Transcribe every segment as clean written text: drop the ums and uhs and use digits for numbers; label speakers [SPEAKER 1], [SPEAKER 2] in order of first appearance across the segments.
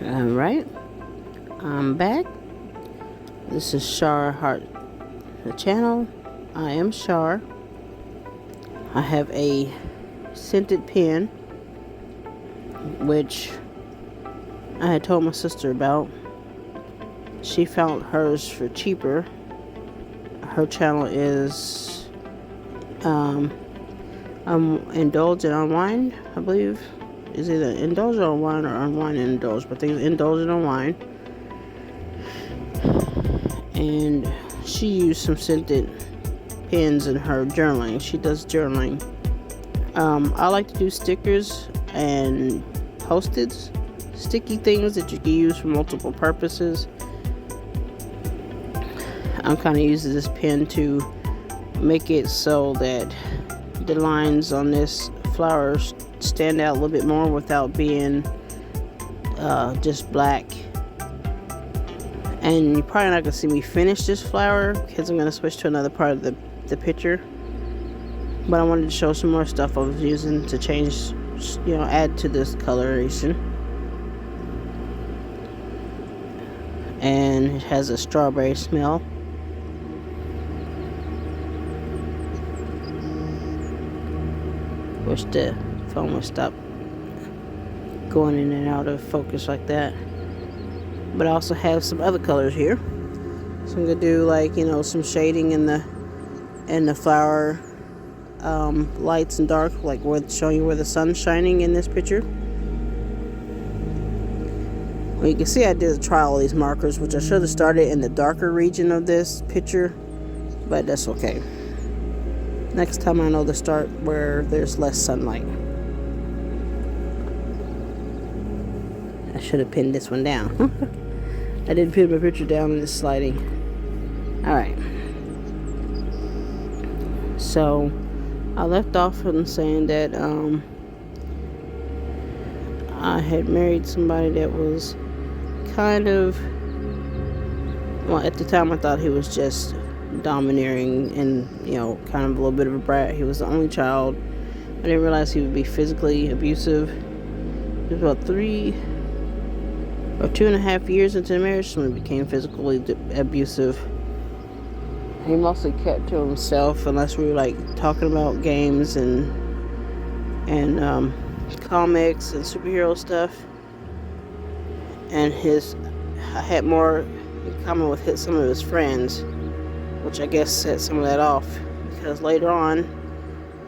[SPEAKER 1] Alright, I'm back. This is Shar Heart, the channel. I am Shar. I have a scented pen, which I had told my sister about. She found hers for cheaper. Her channel is Indulge and Unwind, I believe. It's either Indulge or Unwind or Unwind and Indulge, but I think it's Indulge and Unwind. And she used some scented pens in her journaling. She does journaling. I like to do stickers and post-its, sticky things that you can use for multiple purposes. I'm kind of using this pen to make it so that the lines on this flower stand out a little bit more without being just black. And you're probably not gonna see me finish this flower because I'm gonna switch to another part of the picture. But I wanted to show some more stuff I was using to change, add to this coloration. And it has a strawberry smell. Wish the phone would stop going in and out of focus like that. But I also have some other colors here. So I'm gonna do some shading in the flower lights and dark, like showing you where the sun's shining in this picture. Well, you can see I did try all these markers, which I should have started in the darker region of this picture, but that's okay. Next time I know to start where there's less sunlight. I should have pinned this one down. I didn't pin my picture down and it's sliding. Alright. So, I left off on saying that I had married somebody that was kind of, well, at the time I thought he was just domineering and kind of a little bit of a brat. He was the only child. I didn't realize he would be physically abusive. It was about 3 or 2.5 years into the marriage when he became physically abusive. He mostly kept to himself unless we were talking about games and comics and superhero stuff. And I had more in common with some of his friends, which I guess set some of that off, because later on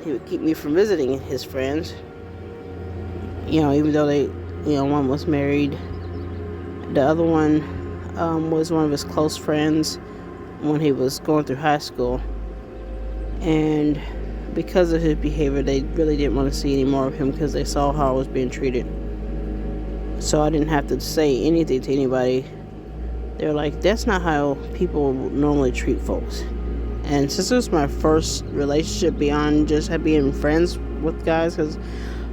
[SPEAKER 1] he would keep me from visiting his friends. Even though they, one was married, the other one was one of his close friends when he was going through high school. And because of his behavior, they really didn't want to see any more of him because they saw how I was being treated. So I didn't have to say anything to anybody. They're like, that's not how people normally treat folks. And since it was my first relationship beyond just being friends with guys, because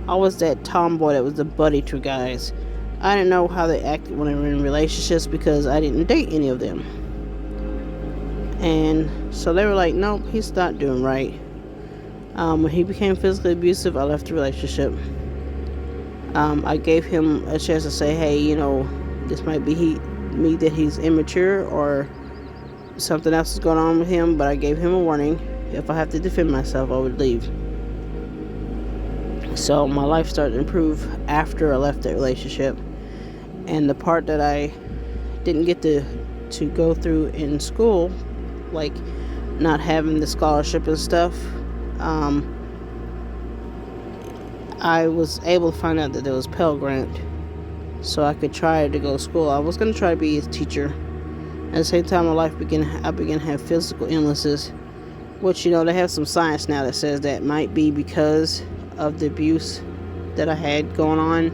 [SPEAKER 1] I was that tomboy that was the buddy to guys, I didn't know how they acted when they were in relationships because I didn't date any of them. And so they were like, nope, he's not doing right. When he became physically abusive, I left the relationship. I gave him a chance to say, hey, this might be me that he's immature or something else is going on with him, but I gave him a warning. If I have to defend myself, I would leave. So my life started to improve after I left that relationship. And the part that I didn't get to go through in school, like not having the scholarship and stuff, I was able to find out that there was Pell Grant, so I could try to go to school. I was going to try to be a teacher. At the same time, I began to have physical illnesses, which, they have some science now that says that might be because of the abuse that I had going on.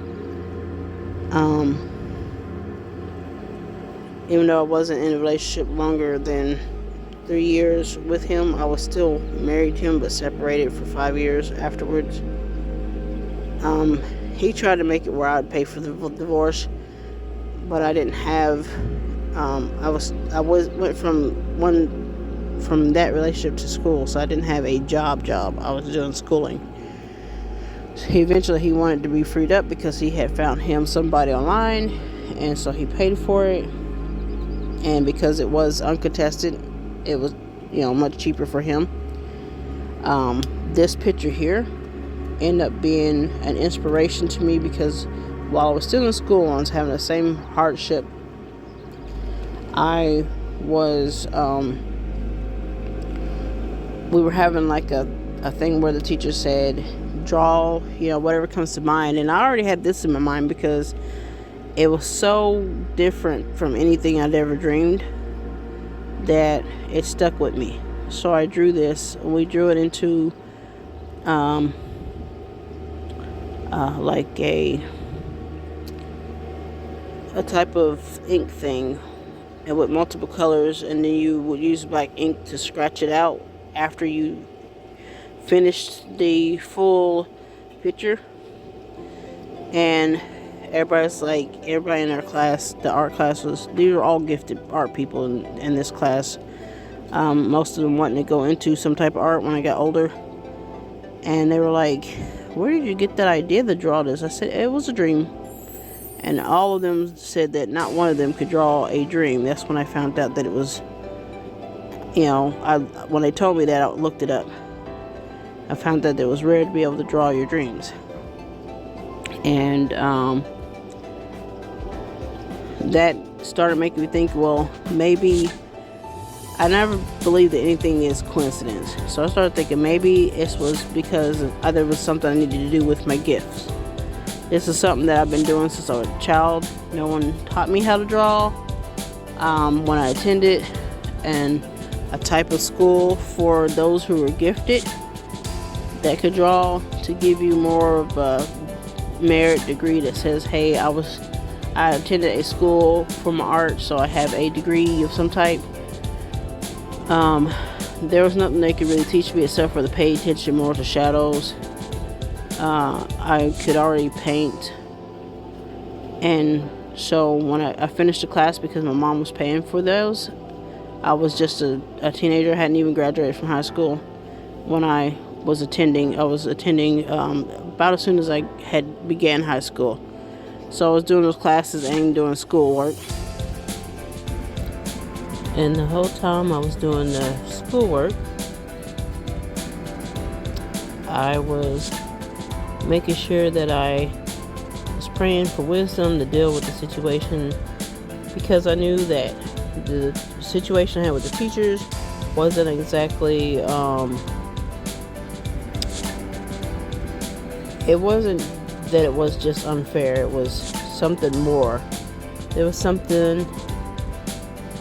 [SPEAKER 1] Even though I wasn't in a relationship longer than 3 years with him, I was still married to him, but separated for 5 years afterwards. He tried to make it where I'd pay for the divorce, but I didn't have. I went from that relationship to school, so I didn't have a job. I was doing schooling. He wanted to be freed up because he had found somebody online, and so he paid for it. And because it was uncontested, it was, much cheaper for him. This picture here ended up being an inspiration to me, because while I was still in school, I was having the same hardship. I was, we were having like a thing where the teacher said, draw, whatever comes to mind. And I already had this in my mind because it was so different from anything I'd ever dreamed that it stuck with me. So I drew this. We drew it into like a type of ink thing, and with multiple colors, and then you would use black ink to scratch it out after you finished the full picture. And everybody in our class, the art class, these were all gifted art people in this class. Most of them wanting to go into some type of art when I got older. And they were like, where did you get that idea to draw this? I said, it was a dream. And all of them said that not one of them could draw a dream. That's when I found out that it was, when they told me that, I looked it up. I found that it was rare to be able to draw your dreams. And that started making me think, well, maybe I never believed that anything is coincidence. So I started thinking maybe it was because there was something I needed to do with my gifts. This is something that I've been doing since I was a child. No one taught me how to draw. When I attended a type of school for those who were gifted that could draw, to give you more of a merit degree that says, hey, I attended a school for my art, so I have a degree of some type. There was nothing they could really teach me except for to pay attention more to shadows. I could already paint, and so when I finished the class, because my mom was paying for those, I was just a teenager. I hadn't even graduated from high school when I was attending. About as soon as I had began high school. So I was doing those classes and doing schoolwork. And the whole time I was doing the schoolwork, I was making sure that I was praying for wisdom to deal with the situation, because I knew that the situation I had with the teachers wasn't exactly, it wasn't that it was just unfair. It was something more. There was something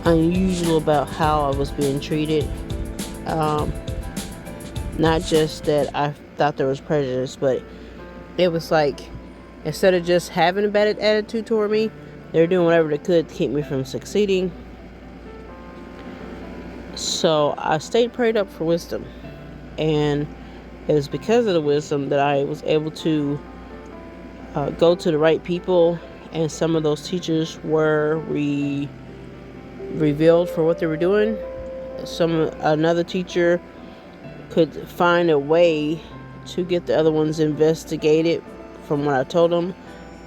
[SPEAKER 1] unusual about how I was being treated. Not just that I thought there was prejudice, but it was like, instead of just having a bad attitude toward me, they were doing whatever they could to keep me from succeeding. So I stayed prayed up for wisdom, and it was because of the wisdom that I was able to go to the right people, and some of those teachers were revealed for what they were doing. Another teacher could find a way to get the other ones investigated from what I told them.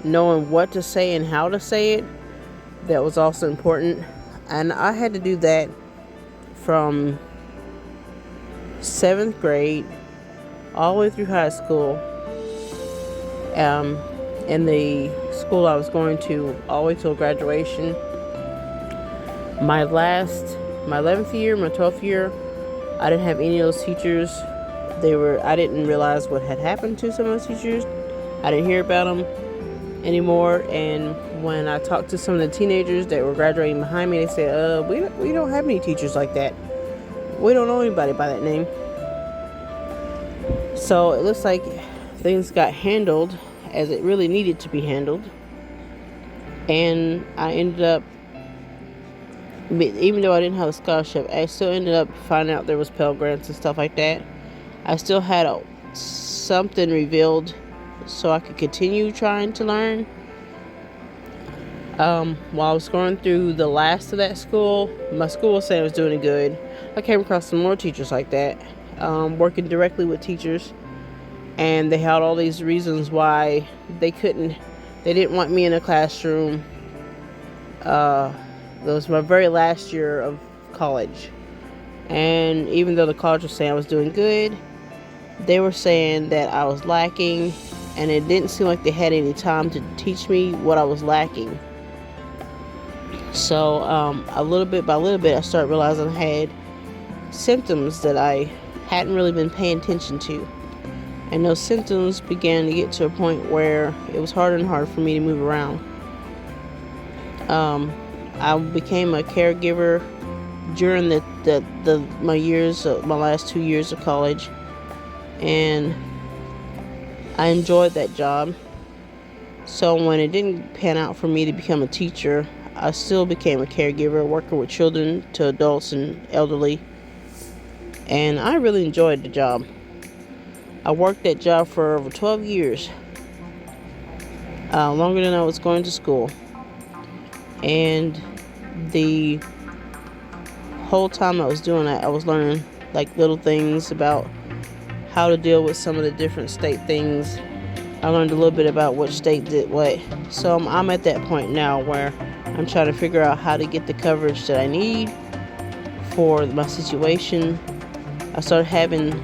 [SPEAKER 1] Knowing what to say and how to say it, that was also important. And I had to do that from 7th grade all the way through high school. In the school I was going to all the way till graduation. My 11th year, my 12th year, I didn't have any of those teachers. I didn't realize what had happened to some of those teachers. I didn't hear about them anymore. And when I talked to some of the teenagers that were graduating behind me, they said, we don't have any teachers like that. We don't know anybody by that name. So it looks like things got handled as it really needed to be handled. And I ended up, even though I didn't have a scholarship, I still ended up finding out there was Pell Grants and stuff like that. I still had something revealed so I could continue trying to learn. While I was going through the last of that school, my school was saying I was doing good. I came across some more teachers like that, working directly with teachers, and they had all these reasons why they didn't want me in a classroom. That was my very last year of college. And even though the college was saying I was doing good, they were saying that I was lacking, and it didn't seem like they had any time to teach me what I was lacking. So a little bit by little bit, I started realizing I had symptoms that I hadn't really been paying attention to. And those symptoms began to get to a point where it was harder and harder for me to move around. I became a caregiver during my last 2 years of college, and I enjoyed that job. So when it didn't pan out for me to become a teacher, I still became a caregiver, working with children to adults and elderly, and I really enjoyed the job. I worked that job for over 12 years, longer than I was going to school. And the whole time I was doing that, I was learning like little things about how to deal with some of the different state things. I learned a little bit about which state did what. So I'm at that point now where I'm trying to figure out how to get the coverage that I need for my situation. I started having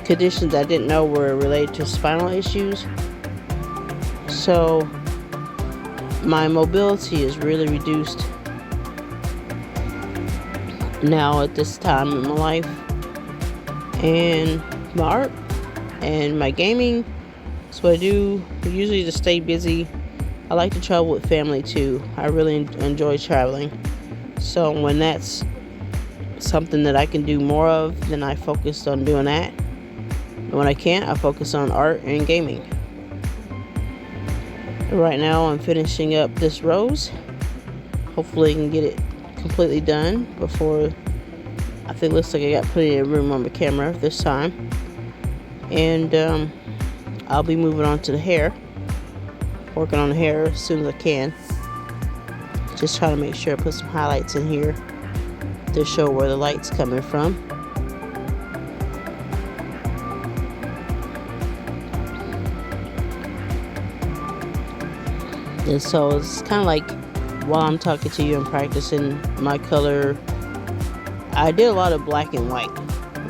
[SPEAKER 1] conditions I didn't know were related to spinal issues. So my mobility is really reduced now at this time in my life. And my art and my gaming is what I do usually to stay busy. I like to travel with family too. I really enjoy traveling. So when that's something that I can do more of, then I focus on doing that. And when I can't, I focus on art and gaming. Right now I'm finishing up this rose. Hopefully I can get it completely done before, I think it looks like I got plenty of room on the camera this time. And I'll be moving on to the hair, working on the hair as soon as I can. Just trying to make sure I put some highlights in here to show where the light's coming from. And so it's kind of like while I'm talking to you and practicing my color, I did a lot of black and white.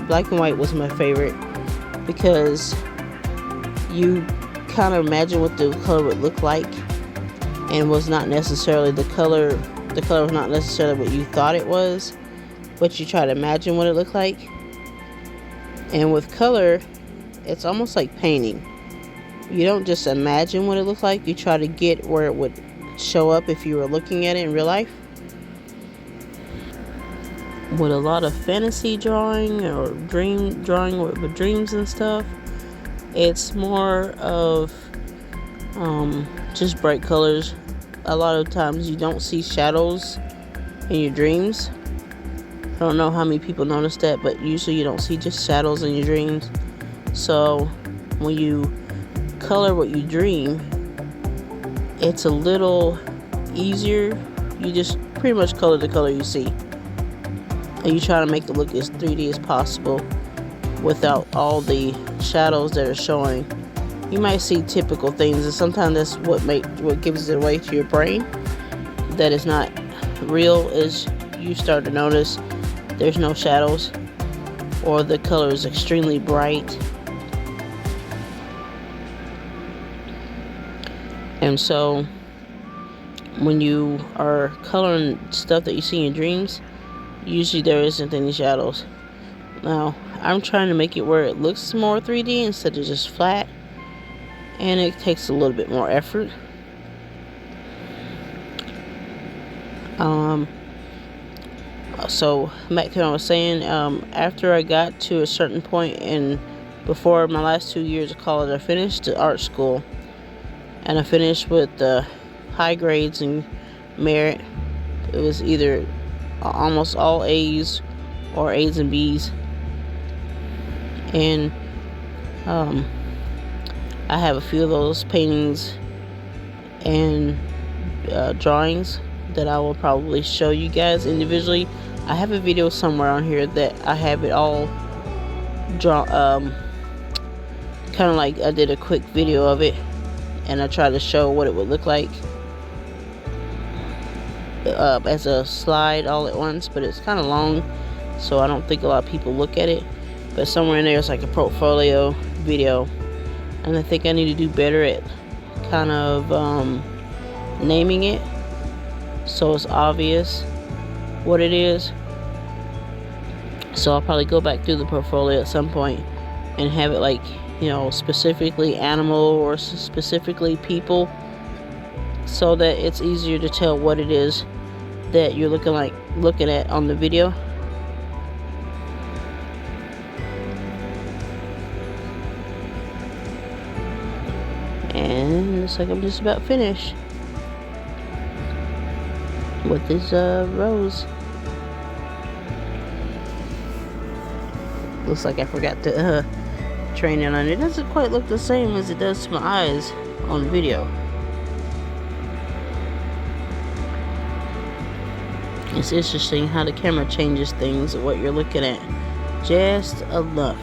[SPEAKER 1] Black and white was my favorite because you kind of imagine what the color would look like, and was not necessarily the color was not necessarily what you thought it was, but you try to imagine what it looked like. And with color, it's almost like painting. You don't just imagine what it looked like, you try to get where it would show up if you were looking at it in real life. With a lot of fantasy drawing or dream drawing with dreams and stuff, it's more of just bright colors. A lot of times you don't see shadows in your dreams. I don't know how many people notice that, but usually you don't see just shadows in your dreams. So when you color what you dream, it's a little easier. You just pretty much color the color you see, and you try to make it look as 3D as possible without all the shadows that are showing. You might see typical things, and sometimes that's what gives it away to your brain that is not real, is you start to notice there's no shadows, or the color is extremely bright. And so when you are coloring stuff that you see in your dreams, usually there isn't any shadows. Now I'm trying to make it where it looks more 3D instead of just flat, and it takes a little bit more effort. So back to what I was saying, after I got to a certain point and before my last 2 years of college, I finished the art school, and I finished with high grades and merit. It was either almost all A's or A's and B's. And I have a few of those paintings and drawings that I will probably show you guys individually. I have a video somewhere on here that I have it all drawn, kind of like I did a quick video of it, and I tried to show what it would look like. as a slide all at once, but it's kind of long, so I don't think a lot of people look at it. But somewhere in there is like a portfolio video, and I think I need to do better at kind of naming it so it's obvious what it is. So I'll probably go back through the portfolio at some point and have it like, you know, specifically animal or specifically people, so that it's easier to tell what it is that you're looking at on the video. And looks like I'm just about finished with this rose. Looks like I forgot to train it on. It doesn't quite look the same as it does to my eyes on video. It's interesting how the camera changes things and what you're looking at just enough.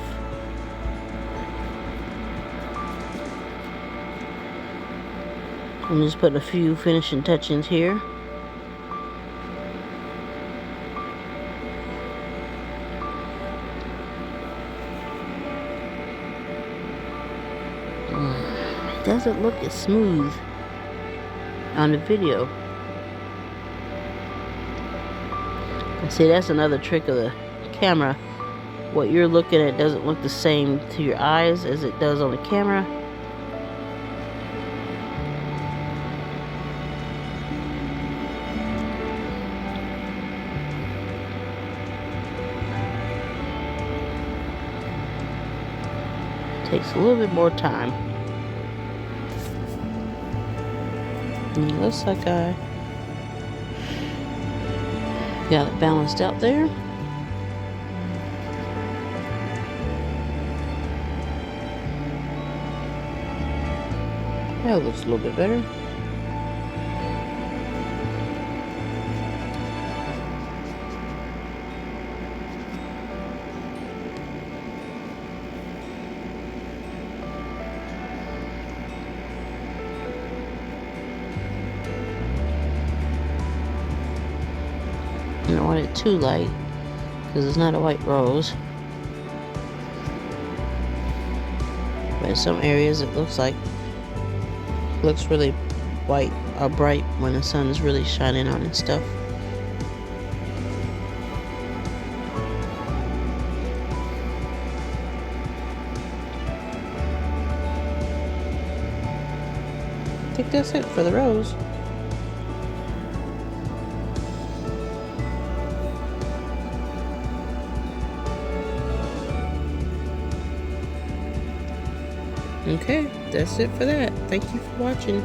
[SPEAKER 1] I'm just putting a few finishing touches here. It doesn't look as smooth on the video. See, that's another trick of the camera. What you're looking at doesn't look the same to your eyes as it does on the camera. Takes a little bit more time. And it looks like I got it balanced out there. That looks a little bit better. I don't want it too light because it's not a white rose. But in some areas it looks really white or bright when the sun's really shining on it and stuff. I think that's it for the rose. Okay, that's it for that. Thank you for watching.